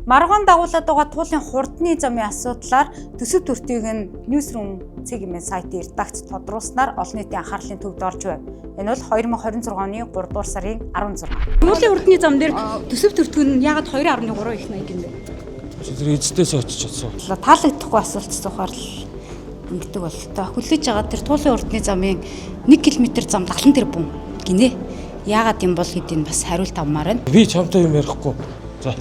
Маргаан дагуулад байгаа туулын хурдны замын асуудлаар төсөв төртийг нь Newsroom цэгийн сайтын редакц тодруулснаар олон нийтийн анхаарлын төвд орж байв. Энэ бол 2026 оны 3 дугаар сарын 16. Туулын хурдны зам дээр төсөв төртөг нь ягаад 2.3 их 80 юм бэ? Тэр эцэдээс очиж чадсан. Таалагдахгүй асуулт зохиол ингэдэг бол та хүлээж байгаа тэр туулын хурдны замын 1 км зам 70 тэрбум гинэ. Яагаад юм бол гэдгийг бас хариулт авмаар байна. Би чамтай юм ярихгүй. За.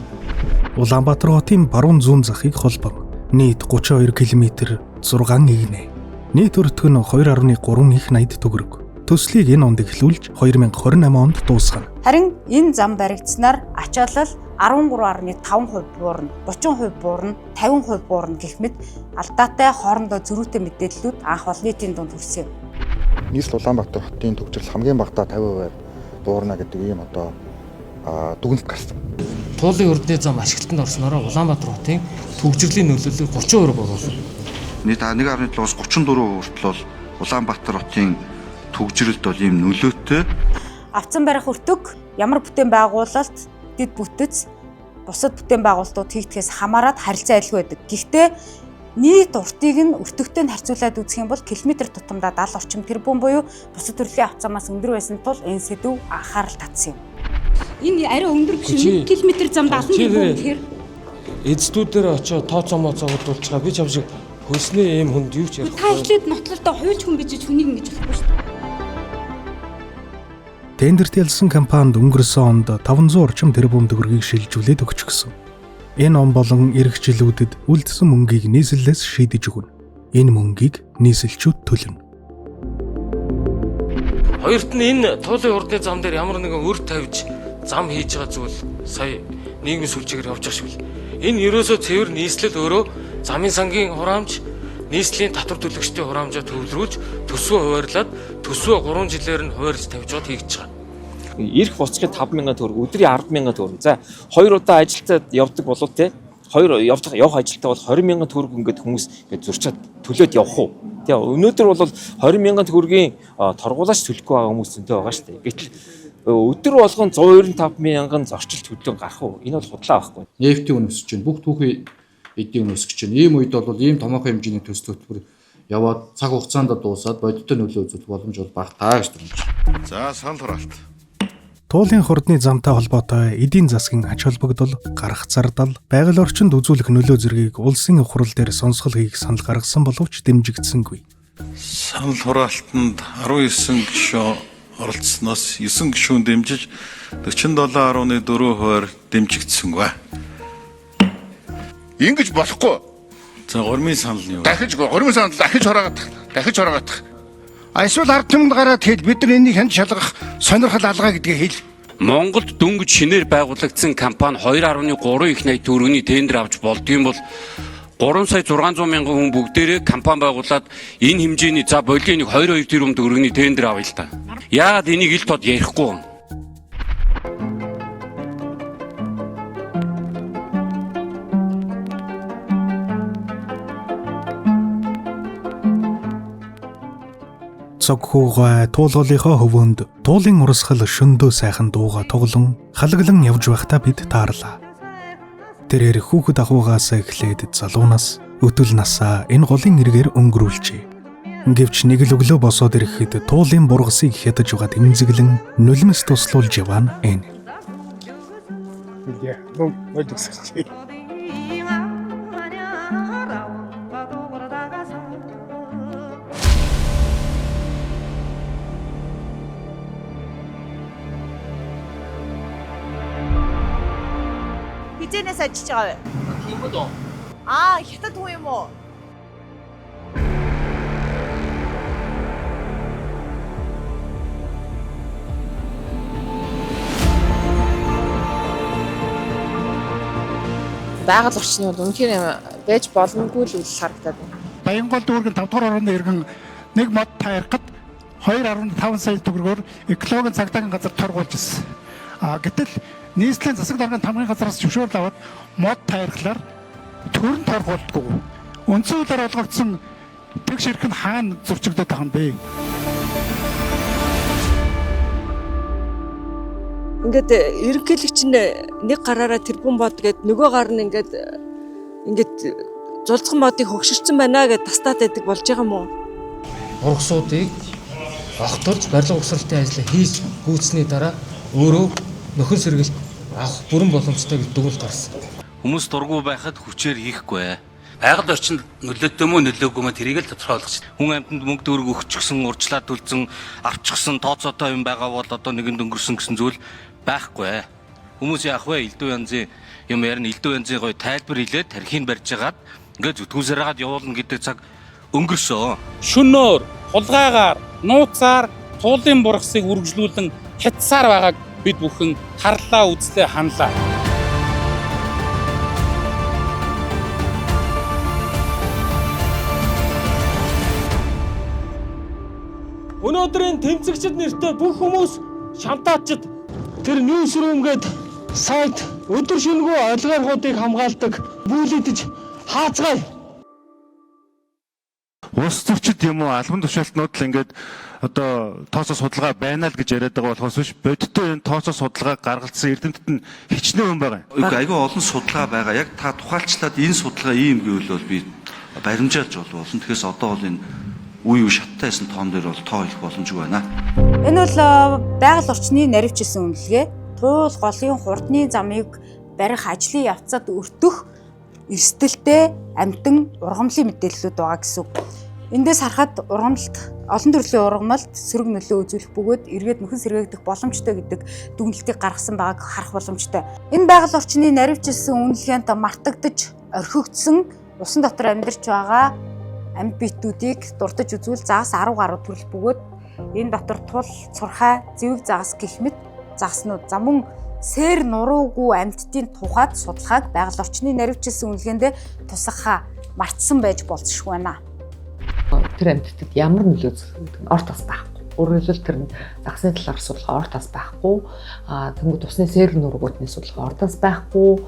Улаанбаатар хотын баруун зүүн захыг холбоо нийт 32 км 6 игнэ. Нийт өртөг нь 2.3 их 80 төгрөг. Төслийг энэ онд эхлүүлж 2028 онд дуусгана. Харин энэ зам баригдсанаар ачаалал 13.5% буурна, 30% буурна, 50% буурна гэх мэт алдаатай хоорондоо зөрүүтэй мэдээллүүд анх олон нийтийн дунд хүрсэн. Нийслэл Улаанбаатар хотын төвчрөл хамгийн багадаа 50% буурна гэдэг ийм одоо дүгнэлт гарсан. Туулын хурдны зам ашиглалтанд орсноор Улаанбаатар хотын төвчрөлийн нөлөөлөл 30% болов. Нийт 1.7-аас 34% хүртэл бол Улаанбаатар хотын төвчрөлд бол ийм нөлөөтэй. Авцсан барих өртөг, ямар бүтээн байгуулалт, дэд бүтэц, бусад бүтээн байгуулалтууд хийгдгээс хамаарат харилцаа айлгүй байдаг. Гэхдээ нийт уртыг нь өртөгтэй нь харьцуулаад үзэх юм бол километр тутамдаа 70 орчим тэрбум буюу бусад төрлийн авцамаас өндөр байсан тул энэ сэдв анхаарал татсан юм. Энэ арай өндөр биш 1 км зам 70 тэрбум гэхээр Эцдүүдээр очиж тооцоомоо цогцолдуулчихаа би чам шиг хөлсний ийм хүнд юу ч ярихгүй. та ихлээд нотлолтой хуйлч хүн бижиж хүнийг ингэж болохгүй шүү дээ. Тендерт ялсан компанид өнгөрсөн онд 500 орчим тэрбум төгрөгийг шилжүүлээд өгч гисэн. Энэ он болон эх жилүүдэд үлдсэн мөнгийг нийслэлээс шийдэж өгнө. Энэ мөнгийг нийслэлчүүд төлнө. Хоёрт нь энэ туулын хурдны зам дээр ямар нэгэн өр тавьж зам хийж байгаа зүйл сая нийгмийн сүлжээгээр явж байгаа шиг л. Энэ ерөөсөө цэвэр нийслэл өөрөө замын сангийн хураамж, нийслэлийн татвар төлөгчдийн хураамжаа төвлөрүүлж төсвөө хуваарлаад төсвөө 3 жилээр нь хуваарлж тавьж байгаа хийж байгаа. Ирэх буцахад 5,000 төгрөг, өдрийн 10,000 төгрөг. За 2 удаа ажилдаа явдаг болов те. 2 явах ажилдаа бол 20,000 төгрөг ингээд хүмүүс ингээд зурчаад төлөөд явах уу? Тэгээ өнөөдөр бол 20,000 төгрөгийн торгуулаач төлөхгүй байгаа хүмүүс зөнтэй байгаа шүү дээ. Гэтэл өдөр болгон 195,000 зорчилт хөдлөн гарах уу? Энэ бол худлаа байхгүй. Нефтийн үн өсөж байна. Бүх түүхий эдийн үн өсөж байна. Ийм үед бол ийм томоохон хэмжээний төсөл хөтөлбөр яваад цаг хугацаанд дуусаад бодиттой нөлөө үзүүлэх боломж бол багтаа гэж байна. За санал хураалт. Туулын хурдны замтай холбоотой эдийн засгийн ач холбогдол, гарах зардал, байгаль орчинд үзүүлэх нөлөө зэргийг улсын хурал дээр сонсгол хийх санал гаргасан боловч дэмжигдсэнгүй. Санал хураалтанд 19 гишүүн оролцсноос 9 гишүүн дэмжиж 47.4% дэмжигдсэнгүй. Ингэж болохгүй. За гормын санал нь юу? Дахиж гормын санал дахиж хураагаадах. Эсвэл ард түмэнд гараад хэл бид нар энийг хянд шалгах сонирхол алгаа гэдгийг хэл. Монголд дөнгөж шинээр байгуулагдсан компани 2.3 их 80 төгрөгийн тендер авч болдгийм бол 3 сая 600 мянган хүн бүгдээрээ компани байгуулад энэ хэмжээний за болийн 22 тэрбум төгрөгийн тендер авъя л та. Яагаад энийг ил тод ярихгүй? Цогхуугай туулгуулийнхаа хөвөөнд туулын урсгал шөндөө сайхан дууга тоглон халаглан явж байхдаа бид таарлаа. Тэрээр хүүхэд ахуйгаас эхлээд залуунаас өтөл насаа энэ голын эргээр өнгөрүүлжээ. Гэвч нэг л өглөө босоод ирэхэд туулын бургасыг хятаж байгаа тэмзэглэн нулимс туслуулж явна энэ. Хизэнээс ажиллаж байгаа вэ? Тийм үү? Хятад хүн юм уу? Байгаль орчны бол үнэхээр байж боломгүй л үйл харагдаад байна. Баянгол дүүргэн 5 дугаар орны иргэн нэг мод таярахад 2.5 сая төгрөгөөр экологийн цагдаагийн газар торгуулж ирсэн. Гэтэл нийслэлийн засаг даргын тамгын газраас зөвшөөрөл аваад мод таярхлаар төрн торгуулдаггүй. Үндсэн хуулиар олгогдсон тэгш ирэх нь хаана зурчигдоод байгаа юм бэ? ингээд ерөнхийлөгч нь нэг гараараа тэрбум бод гэд нөгөө гар нь ингээд зулцхан модыг хөгшөрсөн байна гэд тастаад байдаг болж байгаа юм уу? Ургасуудыг огтолж барилга угсралтын ажлаа хийж гүйцсэний дараа өөрөө нөхөн сэргэлт авах бүрэн боломжтой гэж дүгнэлт гарсан. Хүмүүс дургу байхад хүчээр хийхгүй. Байгаль орчинд нөлөөтэй мө нөлөөгүй мө тэрийг л тодорхойлох. Хүн амьтанд мөнгө төгрөг өгчихсөн, урьдчилаад төлсөн, авчихсан тооцоотой юм байгаа бол одоо нэгэнд өнгөрсөн гэсэн зүйл байхгүй. Хүмүүс яах вэ? Элдв янзын юм ярина, элдв янзын гоё тайлбар хэлээд тархийг барьж хагаад ингээд зүтгүүсээр хагаад явуулна гэдэг цаг өнгөрсөн. Шөнөөр, хулгайгаар, нууцаар туулын бургасыг үргэлжлүүлэн хятсаар байгааг бид бүхэн харлаа, үзлээ, ханлаа. Өнөөдрийн тэмцэгчд нэртэй бүх хүмүүс шантаачд тэр ньюсрум гээд сайт өдөр шинэгүй ойлгоомжуудыг хамгаалдаг бүлэдэж хаацгаая. Ус зөрчид юм уу албан тушаалтнууд л ингээд одоо тооцоо судалгаа байна л гэж яриад байгаа болохоос биш бодиттой энэ тооцоо судалгааг гаргалцсан эрдэмтэд нь хичнээн хүн байгаа. Айгүй олон судалгаа байгаа. Яг та тухайлчлаад энэ судалгаа ийм гэвэл бол би баримжаалж болно. Тэгэхээс одоо бол энэ үе шаттайсэн тоон дээр бол тоо хэлэх боломжгүй байна. Энэ бол байгаль орчны наривчилсан үнэлгээ. Туул голын хурдны замыг барих ажлын явцад өртөх эрсдэлтэй амтан ургамлын мэдээллүүд байгаа гэсэн үг. Эндээс харахад ургамлалт олон төрлийн ургамалт сөрөг нөлөө үзүүлэх бөгөөд эргээд нөхөн сэргээгдэх боломжтой гэдэг дүгнэлтийг гаргасан байгааг харах боломжтой. Энэ байгаль орчны наривчилсан үнэлгээнд мартагдж орхигдсон усан дотор амьдарч байгаа амьд биетүүдийг дурдж үзвэл загас 10 гаруй төрөл бөгөөд энэ дотор тул, цурхай, зэвэг загас гэх мэт загаснууд за мөн сэр нуруугүй амьдтын тухайд судалгааг байгаль орчны наривчилсан үнэлгээндээ тусгахаа мартсан байж болзошгүй байна. Тэр амьтдад ямар нөлөө үзүүлдэг нь орт тас байхгүй. Өөрөөр хэлбэл тэр нь загсны талаар судалгаа орт тас байхгүй. Тэнгүүд усны сэр нуруугуудны судалгаа орт тас байхгүй.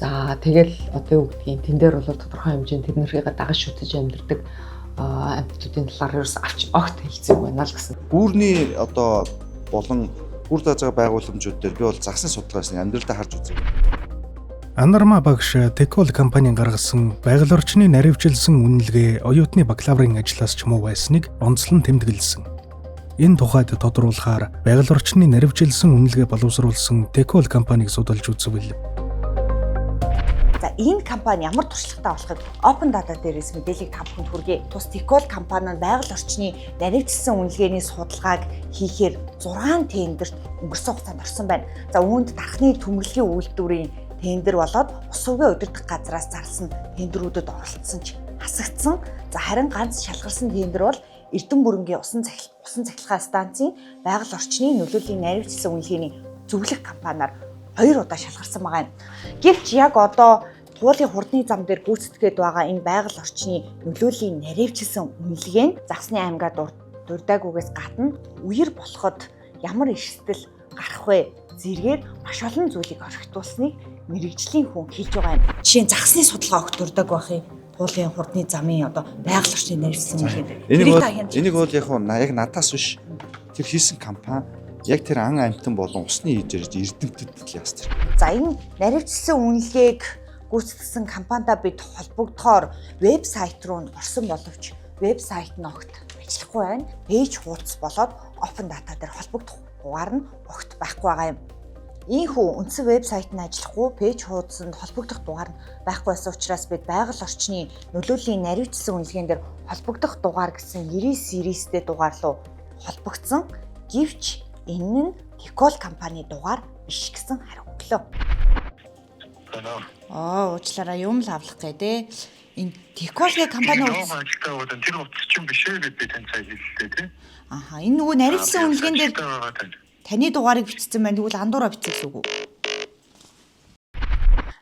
За тэгэл одоо юу гэдгийг тэн дээр бол тодорхой хэмжээнд тэднэрийг дагаж шүтэж амьдэрдэг амьтдуудын талаар ерөөс авч огт хэлцээгүй байна л гэсэн. Гүүрний одоо болон гүр дааж байгаа байгууламжууд дээр би бол загсны судалгаас амьдралдаа харж үзье. Анарма багш Текол компанийн гаргасан байгаль орчны наривчилсан үнэлгээ оюутны бакалаврын ажлаас ч муу байсныг онцлон тэмдэглэсэн. Энэ тухайд тодруулахаар байгаль орчны наривчилсан үнэлгээ боловсруулсан Текол компанийг судалж үзвэл энэ компани ямар туршлагатай болохыг Open Data дээрээс мэдээллийг та бүхэнд хүргэе. Тус Tecol компани нь байгаль орчны наривчилсан үнэлгээний судалгааг хийхээр 6 тендерт өнгөрсөн хугацаанд орсон байна. За үүнд дахны төмөрлөгийн үйлдвэрийн тендер болоод ус угийн удирдах газраас зарласан тендерүүдэд оролцсон ч хасагдсан. За харин ганц шалгарсан тендер бол Эрдэнэ бүрэнгийн усан цахилгаан станцын байгаль орчны нөлөөлийн наривчилсан үнэлгээний зөвлөх компаниар 2 удаа шалгарсан байгаа юм. Гэвч яг одоо туулын хурдны зам дээр гүйцэтгээд байгаа энэ байгаль орчны нөлөөлийн наривчилсан үнэлгээ нь Загсны аймгаа дурдаагүйгээс гадна үер болоход ямар эрсдэл гарах вэ? Зэргээр маш олон зүйлийг орхитуулсныг мэрэгжлийн хүн хэлж байгаа юм. Жишээ нь Загсны судалгаа огт дурдааг байх юм. Туулын хурдны замын одоо байгаль орчны наривчилсан үнэлгээ. Энийг бол яг надаас биш тэр хийсэн компани яг тэр ан амьтан болон усны хийж ирж эрдэмтэд л яас тэр. За энэ наривчилсан үнэлгээг гүйцэтгэсэн компанитай бид холбогдохоор вебсайт руу орсон боловч вебсайт нь огт ажиллахгүй байна. Пэйж хуудас болоод Open Data дээр холбогдох хугаар нь огт байхгүй байгаа юм. Ийхүү үндсэн вебсайт нь ажиллахгүй, пэйж хуудасанд холбогдох дугаар нь байхгүй байсан учраас бид байгаль орчны нөлөөлийн наривчилсан үнэлгээнд дээр холбогдох дугаар гэсэн 90 серийстэй дугаар руу холбогдсон. Гэвч энэ нь Tecol компани дугаар биш гэсэн хариу өглөө. Уучлаарай юм л авлах гэдэг. Энэ Tecol-ийн компани тэр утас чинь биш ээ бид тань цай хэллээ тий. Аха энэ нөгөө наривчилсан үнэлгээнд дээр таны дугаарыг бичсэн байна. Тэгвэл андуураа бичсэн үгүй.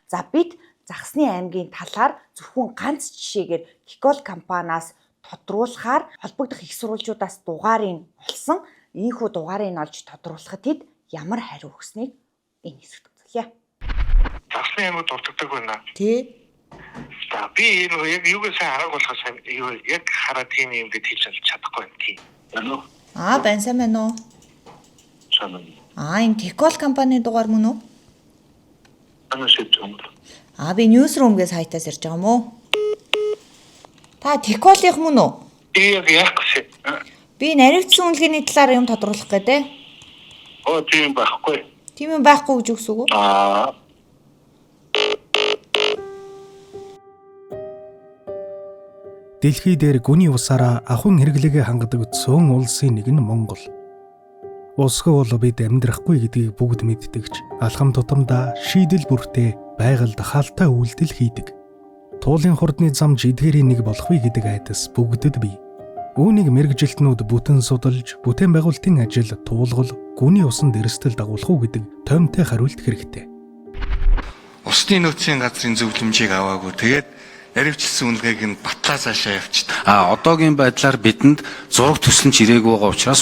За бид Загсны аймгийн талаар зөвхөн ганц жишээгээр Tecol компаниас тодруулахаар холбогдох их сурвалжуудаас дугаарыг олсон. Ийхүү дугаарыг олж тодруулахад тэд ямар хариу өгснийг энэ хэсэгт үзүүлье. Загсны аймаг дурддаг байна. Тий. За би яг юугаас хараг болохоос яг хараад тийм юм гэж хэлж чадахгүй байна тий. Байна уу? Сайн байна уу? Энэ Тикол компани дугаар мөн үү? Ана шийдэж байгаа юм. Би Newsroom-гээс сайтаас ирж байгаа юм уу? Та Тиколынх мөн үү? Яг яах вэ? Би наривчсан үнэлгээний талаар юм тодруулах гэдэг. Тийм байхгүй. Тийм юм байхгүй гэж үгс үг үү? Дэлхий дээр гүний усаараа ахуйн хэрэглээгээ хангадаг цөөн улсын нэг нь Монгол. Усгүй бол бид амьдрахгүй гэдгийг бүгд мэддэгч алхам тутамдаа шийдэл бүртээ байгальд хаалттай үйлдэл хийдэг. Туулын хурдны зам жидгэрийн нэг болохгүй гэдэг айдас бүгдэд бий. Үүнийг мэрэгжилтнүүд бүтэн судалж, бүтээн байгуулалтын ажил туулгал, гүний усан дэрстэл дагуулах уу гэдэг томтой хариулт хэрэгтэй. Усны нөөцийн газрын зөвлөмжийг аваагүй. Тэгээд наривчилсан үнэлгээг нь батлаа цаашаа явчихсан. Одоогийн байдлаар бидэнд зураг төсөл нь ирээгүй байгаа учраас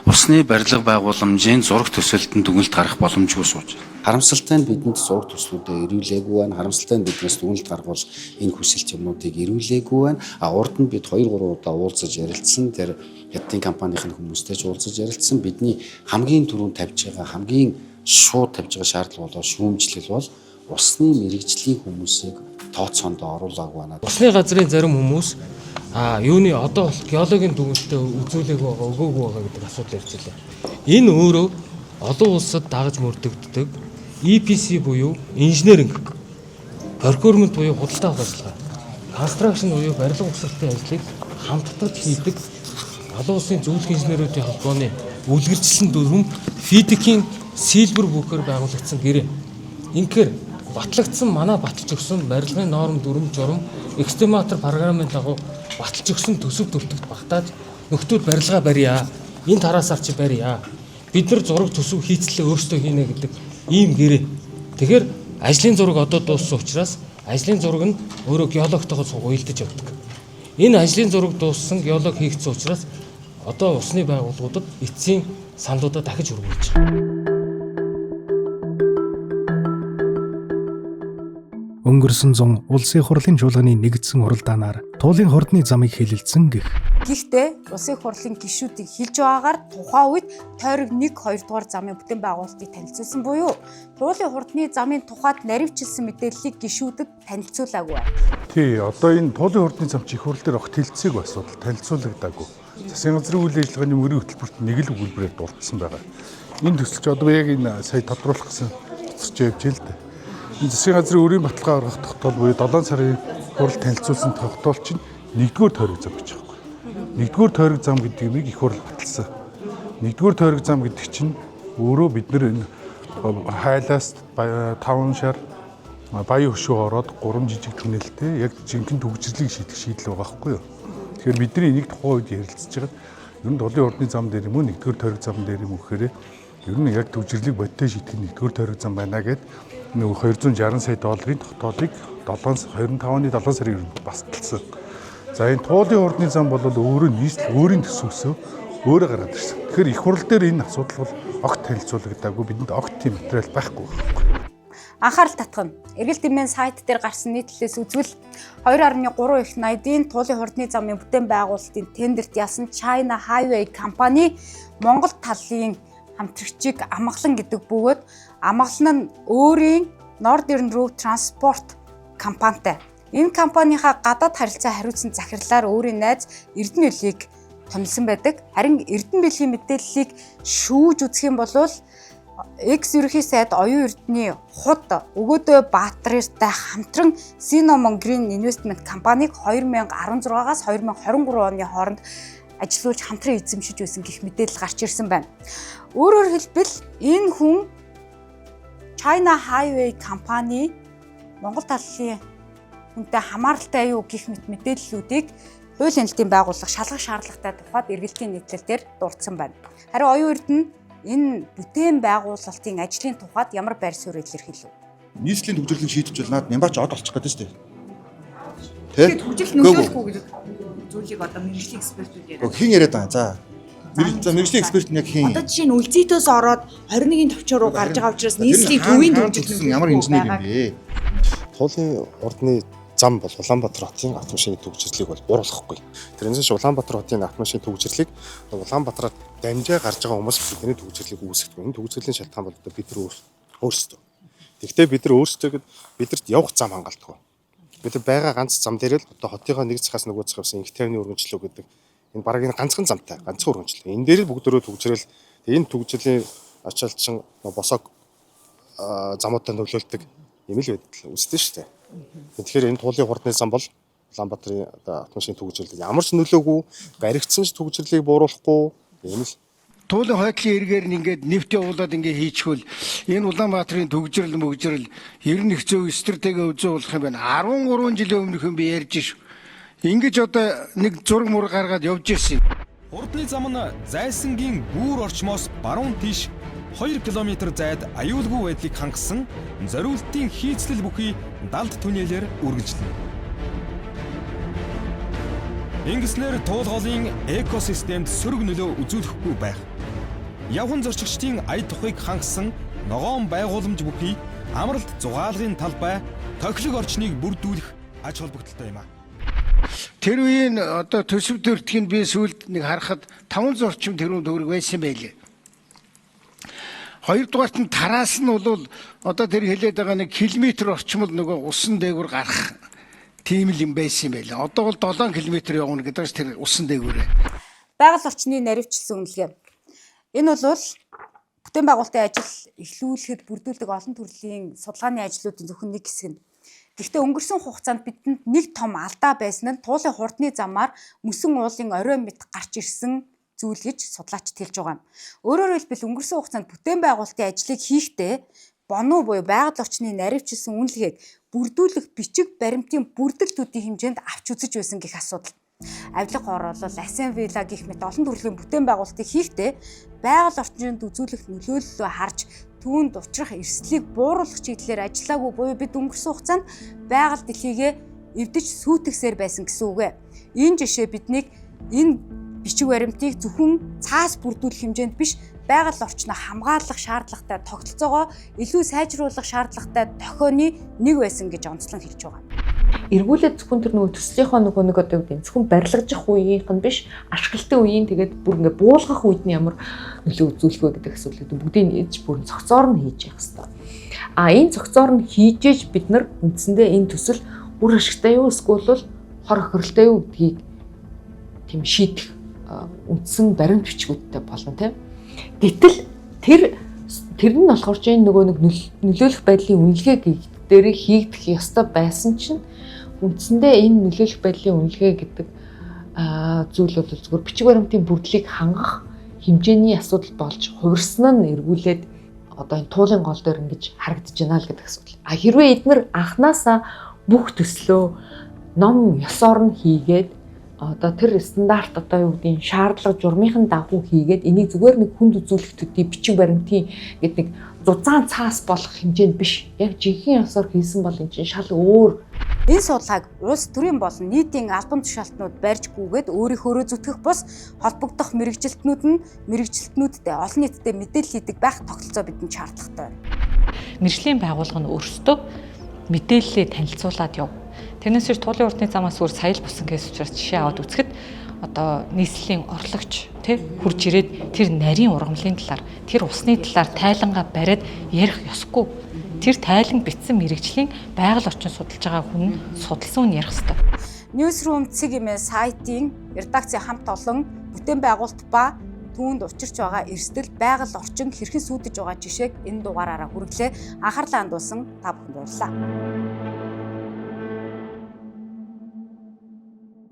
усны барилга байгууламжийн зураг төсөлтөнд дүгнэлт гарах боломжгүй сууж байна. Харамсалтай нь бидэнд зураг төслүүдэд ирүүлээгүй байна. Харамсалтай нь биднээс дүгнэлт гаргуулж энэ хүсэлт юмнуудыг ирүүлээгүй байна. Урд нь бид 2-3 удаа уулзаж ярилцсан. Тэр хятадын компанийн хүмүүстэй ч уулзаж ярилцсан. Бидний хамгийн түрүүнд тавьж байгаа, хамгийн шууд тавьж байгаа шаардлага бол шүүмжлэл бол усны мэрэгжлийн хүмүүсийг тооцоонд оруулаагүй байна. Усны газрын зарим хүмүүс юуны одоо бол геологийн дүгнэлтэд үзүүлээгүй байгаа, өгөөгүй байгаа гэдэг асуудал ярьж байлаа. Энэ өөрөө олон улсад дагаж мөрдөгддөг EPC буюу инженеринг, procurement буюу худалдаа авах ажиллагаа, construction буюу барилга угсралтын ажлыг хамтдаж хийдэг олон улсын зөвлөх инженеруудын холбооны үлгэрчлэн дүрм FIDIC-ийн Silver Book-оор байгуулагдсан гэрээ. Инхээр батлагдсан манай баталж өгсөн барилгын норм дүрм журам экстрематор програмын дагуу баталж өгсөн төсөв төвтөгт багтааж нөхдүүд барилгаа барья. Энэ тараасаар чи барья. Бид нар зураг төсөв хийцлээ өөрсдөө хийнэ гэдэг ийм гэрээ. Тэгэхээр ажлын зураг одоо дууссан учраас ажлын зураг нь өөрөө геологтойгоо уялдаж явдаг. Энэ ажлын зураг дууссан геолог хийгдсэн учраас одоо усны байгууллагуудад эцсийн сандуудаа дахиж өргүүлж байгаа. Өнгөрсөн 100 улсын хурлын чуулганы нэгдсэн уралдаанаар туулын хурдны замыг хэлэлцэн гэх. Гэхдээ улсын хурлын гишүүдийг хэлж байгаагаар тухайн үед тойрог 1-2 дугаар замын бүтээн байгуулалтыг танилцуулсан буюу туулын хурдны замын тухайд наривчилсан мэдээллийг гишүүдэд танилцуулаагүй байна. Тий, одоо энэ туулын хурдны зам чих хурал дээр огт хэлцээг асуудал танилцуулагдаагүй. Засгийн газрын үйл ажиллагааны мөрийн хөтөлбөрт нэг л өгүүлбэрээр дурдсан байгаа. Энэ төсөлч одоо яг энэ сая тодруулах гэсэн төсөлч явж л дээ. Засгийн газрын өрийн баталгаа гаргах тогтоол буюу 7 сарын хурал танилцуулсан тогтоол чинь 1-р тойрог зам гэж байгаа юм. 1-р тойрог зам гэдэг юмыг их хурал баталсан. 1-р тойрог зам гэдэг чинь өөрөө бид нар энэ хайлаас 5 шар баян хөшөө ороод 3 жижиг түнэлтэй яг жинхэнэ төгжрлийг шийдэх шийдэл байгаа байхгүй юу. Тэгэхээр бидний энийг тухайн үед ярилцж байгаа. Ер нь тулын хурдны зам дээр юм уу 1-р тойрог зам дээр юм уу гэхээр ер нь яг төгжрлийг бодтой шийдэх 1-р тойрог зам байна гэд нөгөө 260 сая долларын тогтоолыг 25 оны 7 сарын өрөөнд басталсан. За энэ туулын хурдны зам бол өөрөө нийслэл өөрийн төсөвсөө өөрөө гаргаад ирсэн. Тэгэхээр их хурал дээр энэ асуудал бол огт танилцуулагдаагүй, бидэнд огт тийм материал байхгүй. Анхаарал татах нь эргэлт эмийн сайт дээр гарсан нийтлэлээс үзвэл 2.3 их найдын туулын хурдны замын бүтээн байгуулалтын тендерт ялсан China Highway компани Монгол талын хамтрагчийг амгалан гэдэг бөгөөд амгалан нь өөрийн Northern Route Transport компанитай. Энэ компанийхаа гадаад харилцаа хариуцсан захирлаар өөрийн найз Эрдэнэлийг томилсон байдаг. Харин Эрдэнэлийн мэдээллийг шүүж үзэх юм бол X ерөнхий сайд оюун эрдэнэ худ өгөөдөө Баатартай хамтран Cinnamon Green Investment компанийг 2016-аас 2023 оны хооронд ажилуулж хамтран эзэмшиж байсан гэх мэдээлэл гарч ирсэн байна. Өөрөөр хэлбэл энэ хүн China Highway компани Монгол талын хүнтэй хамааралтай юу гэх мэт мэдээллүүдийг хууль хяналтын байгууллага шалгах шаардлагатай тухайд эргэлтийн нийтлэлээр дурдсан байна. Харин оюун эрдэнэ энэ бүтээн байгуулалтын ажлын тухайд ямар байр суурь илэрхийлв? Нийслэлийн төвжирлийг шийдэж бол наад нямбаач од олчих гэдэг шүү дээ. Тэгээд төвжирэл нөлөөлөхгүй гэдэг зүйлийг одоо мэрэгжлийн экспертүүд яриад. Хин яриад байгаа. За мэрэгжлийн эксперт нь яг хин. Одоо жишээ нь үлзийтөөс ороод 21-ийн төвчөр рүү гарч байгаа учраас нийслэлийн төвийн төвжирэл ямар инженер юм бэ? Туулын урдны зам бол Улаанбаатар хотын автомашины төгжрлийг бол бууруулахгүй. Тэрнээс Улаанбаатар хотын автомашины төгжрлийг Улаанбаатараар дамжаа гарч байгаа хүмүүс бидний төгжрлийг үүсгэдэг. Энэ төгжрлийн шалтгаан бол бид нар өөрсдөө. Гэхдээ бид нар өөрсдөө бидэрт явах зам хангалтгүй. Бид байгаа ганц зам дээр л одоо хотынхоо нэг цагаас нөгөө цаг явсан их тайвны өргөнчлөө гэдэг энэ бараг энэ ганцхан замтай, ганцхан өргөнчлөө. Энэ дээр л бүгдөө төгжрэл энэ төгжрлийн ачаалтчин босоог замуудаа нөлөөлдөг юм л байдаг үстэй шүү дээ. Тэгэхээр энэ туулын хурдны зам бол Улаанбаатарын автомашины төгжрэлд ямар ч нөлөөгүй, баригдсан ч төгжрлийг бууруулахгүй юм л. Туулын хойдлын эргээр нь ингээд нэвт явуулаад ингээд хийчихвэл энэ Улаанбаатарын төгжрэл мөгжрэл 99% стратеги үзүүлэх юм байна. 13 жилийн өмнөх юм би ярьж шүү. Ингэж одоо нэг зураг мураг гаргаад явж ирсэн. Хурдны зам нь Зайсангийн Гүүр орчмоос баруун тийш 2 км зайд аюулгүй байдлыг хангасан зориултын хийцлэл бүхий далд түнэлээр үргэлжлэнэ. Ингэснээр туулгын экосистемд сөрөг нөлөө үзүүлэхгүй байх. Явхан зорчигчдын ая тухыг хангасан ногоон байгууламж бүхий амралт зугаалгын талбай тохилог орчныг бүрдүүлэх ач холбогдолтой юм а. Тэр үеийн одоо төсөв төртгийг би сүүлд нэг харахад 500 орчим тэрбум төгрөг байсан байлээ. Хоёрдугаарт нь тараас нь бол одоо тэр хэлээд байгаа нэг километр орчмол нөгөө усан дээгүүр гарах тийм л юм байсан юм байлаа. Одоо бол 7 км явна гэдэг чинь тэр усан дээгүүрээ. Байгаль орчны наривчлсан үнэлгээ. Энэ бол бүтээн байгуулалтын ажил эхлүүлэхэд бүрдүүлдэг олон төрлийн судалгааны ажлуудын зөвхөн нэг хэсэг нь. Гэхдээ өнгөрсөн хугацаанд бидэнд нэг том алдаа байсан нь туулын хурдны замаар мөсөн уулын орой мэт гарч ирсэн зүйл гэж судлаачид хэлж байгаа юм. Өөрөөр хэлбэл өнгөрсөн хугацаанд бүтээн байгуулалтын ажлыг хийхдээ бонуу буюу байгаль орчны наривчлсан үнэлгээг бүрдүүлэх бичиг баримтын бүрдэлтүүдийн хэмжээнд авч үзэж байсан гэх асуудал. Авилга хоор бол Асен Вилла гэх мэт олон төрлийн бүтээн байгуулалтыг хийхдээ байгаль орчинд үзүүлэх нөлөөллөө харж түүнд учрах эрсдлийг бууруулах чиглэлээр ажиллаагүй буюу бид өнгөрсөн хугацаанд байгаль дэлхийгээ эвдэж сүйтгэсээр байсан гэсэн үг ээ. Энэ жишээ биднийг энэ бичиг баримтыг зөвхөн цаас бүрдүүлэх хэмжээнд биш байгаль орчноо хамгаалах шаардлагатай тогтолцоогоо илүү сайжруулах шаардлагатай дохионы нэг байсан гэж онцлон хэлж байгаа. Эргүүлээд зөвхөн тэр нөгөө төслийнхөө нэг одоо юу гэдэг зөвхөн барилгажих үеийнх нь биш ашиглалтын үеийн тэгээд бүр ингээ буулгах үед нь ямар нөлөө үзүүлэх вэ гэдэг асуудлыг бүгдийг нээж бүр цогцоор нь хийж явах хэрэгтэй. Энэ цогцоор нь хийжээж бид нар үндсэндээ энэ төсөл үр ашигтай юу эсвэл бол хор охирлтой юу гэдгийг тийм шийдэх үндсэн баримт бичгүүдтэй болно тийм. Гэтэл тэр нь болохоор чинь нөгөө нэг нөлөөлөх байдлын үнэлгээ дээр хийгдэх ёстой байсан чинь үндсэндээ энэ нөлөөлөх байдлын үнэлгээ гэдэг зүйл бол зөвхөн бичиг баримтын бүрдлийг хангах хэмжээний асуудал болж хувирсан нь эргүүлээд одоо энэ туулын гол дээр ингэж харагдаж байна л гэдэг асуудал. Хэрвээ эдгээр анханасаа бүх төслөө ном ёсоор нь хийгээд одоо тэр стандарт одоо юу гэдгийг шаардлага журмынхын дагуу хийгээд энийг зүгээр нэг хүнд үзүүлэх төдий бичиг баримтын гэдэг нэг зузаан цаас болох хэмжээнд биш. Яг жинхэнэ ёсоор хийсэн бол энэ чинь шал өөр. Энэ судалгааг улс төрийн болон нийтийн албан тушаалтнууд барьж гүгээд өөрийнхөө зүтгэх бус холбогдох мэрэгжилтнүүдтэй олон нийтэд мэдээлэл хийдэг байх тогтолцоо бидэнд шаардлагатай байна. Мэргэжлийн байгууллага нь өөрсдөө мэдээлэлээ танилцуулаад яв. Тэрнээс ч туулын хурдны замаас өөр саял бусан кейс учраас жишээ аваад үзэхэд одоо нийслэлийн орлогч хурж ирээд тэр нарийн ургамлын талаар тэр усны талаар тайлангаа бариад ярих ёсгүй. Тэр тайлан бичсэн мэрэгжлийн байгаль орчин судалж байгаа хүн судалсан үн ярих ёстой. Newsroom цэг имээ сайтын редакцийн хамт олон бүтээн байгуулалт ба түүнд учирч байгаа эрсдэл байгаль орчин хэрхэн сүйдэж байгаа жишээг энэ дугаараараа хүргэлээ. Анхаарлаа хандуулсан та бүхэнд баярлалаа.